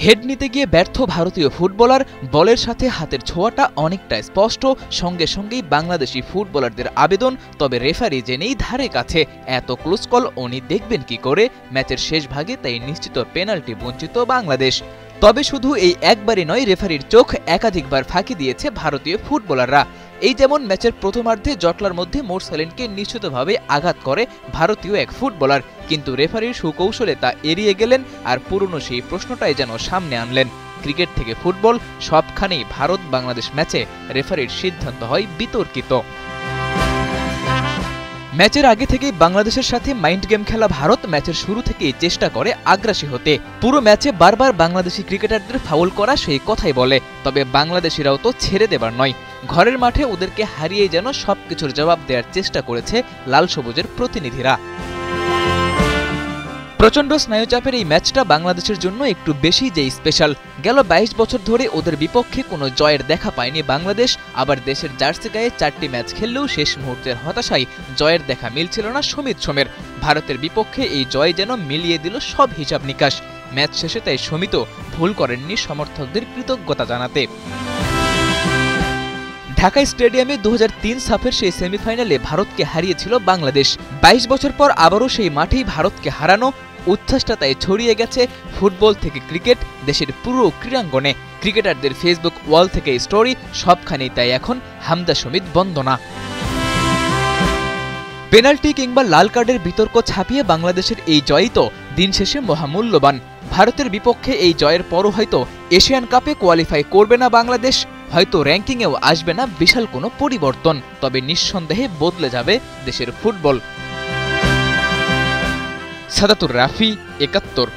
Head নিতে গিয়ে ব্যর্থ ভারতীয় ফুটবলার, বলের সাথে হাতের ছোঁয়াটা অনেকটা স্পষ্ট। সঙ্গে সঙ্গেই বাংলাদেশি ফুটবলারদের আবেদন, তবে রেফারি যে নেই ধারে কাছে, এত ক্লোজ কল উনি দেখবেন কি করে? ম্যাচের শেষ ভাগে তাই নিশ্চিত পেনাল্টি বঞ্চিত বাংলাদেশ। তবে শুধু এই একবারই নয়, রেফারির চোখ একাধিকবার ফাঁকি দিয়েছে ভারতীয় ফুটবলাররা। এই যেমন ম্যাচের প্রথমার্ধে জটলার মধ্যে মোরসালিনকে নিশ্চিতভাবে আঘাত করে ভারতীয় এক ফুটবলার, কিন্তু রেফারির সুকৌশলে তা এড়িয়ে গেলেন আর পুরনো সেই প্রশ্নটাই যেন সামনে আনলেন। ক্রিকেট থেকে ফুটবল, সবখানেই ভারত বাংলাদেশ ম্যাচে রেফারির সিদ্ধান্ত হয় বিতর্কিত। ম্যাচের আগে থেকেই বাংলাদেশের সাথে মাইন্ড গেম খেলা ভারত ম্যাচের শুরু থেকেই চেষ্টা করে আগ্রাসী হতে। পুরো ম্যাচে বারবার বাংলাদেশি ক্রিকেটারদের ফাউল করা সেই কথাই বলে, তবে বাংলাদেশিরাও তো ছেড়ে দেবার নয়। ঘরের মাঠে ওদেরকে হারিয়ে যেন সবকিছুর জবাব দেওয়ার চেষ্টা করেছে লাল সবুজের প্রতিনিধিরা। প্রচণ্ড স্নায়ুচাপের এই ম্যাচটা বাংলাদেশের জন্য একটু বেশি যেই স্পেশাল। গেল ২২ বছর ধরে ওদের বিপক্ষে কোনো জয়ের দেখা পায়নি বাংলাদেশ। আবার দেশের জার্সি গায়ে ৪টি ম্যাচ খেললেও শেষ মুহূর্তের হতাশায় জয়ের দেখা মিলছিল না সমিত সোমের। ভারতের বিপক্ষে এই জয় যেন মিলিয়ে দিল সব হিসাব নিকাশ। ম্যাচ শেষে তাই সমিতও ভুল করেননি সমর্থকদের কৃতজ্ঞতা জানাতে। ঢাকা স্টেডিয়ামে ২০০৩ সাফের সেই সেমিফাইনালে ভারতকে হারিয়েছিল বাংলাদেশ। ২২ বছর পর আবারও সেই মাঠেই ভারতকে হারানো, উচ্ছ্বাসটা তাই ছড়িয়ে গেছে ফুটবল থেকে ক্রিকেট, দেশের পুরো ক্রীড়াঙ্গনে। ক্রিকেটারদের ফেসবুক ওয়াল থেকে স্টোরি, সবখানেই তাই এখন হামজা সমিত বন্দনা। পেনাল্টি কিংবা লাল কার্ডের বিতর্ক ছাপিয়ে বাংলাদেশের এই জয়ই তো দিন শেষে মহামূল্যবান। ভারতের বিপক্ষে এই জয়ের পরও হয়তো এশিয়ান কাপে কোয়ালিফাই করবে না বাংলাদেশ, হয়তো র্যাঙ্কিংয়েও আসবে না বিশাল কোনো পরিবর্তন, তবে নিঃসন্দেহে বদলে যাবে দেশের ফুটবল। সাদাতুর রাফি, ৭১।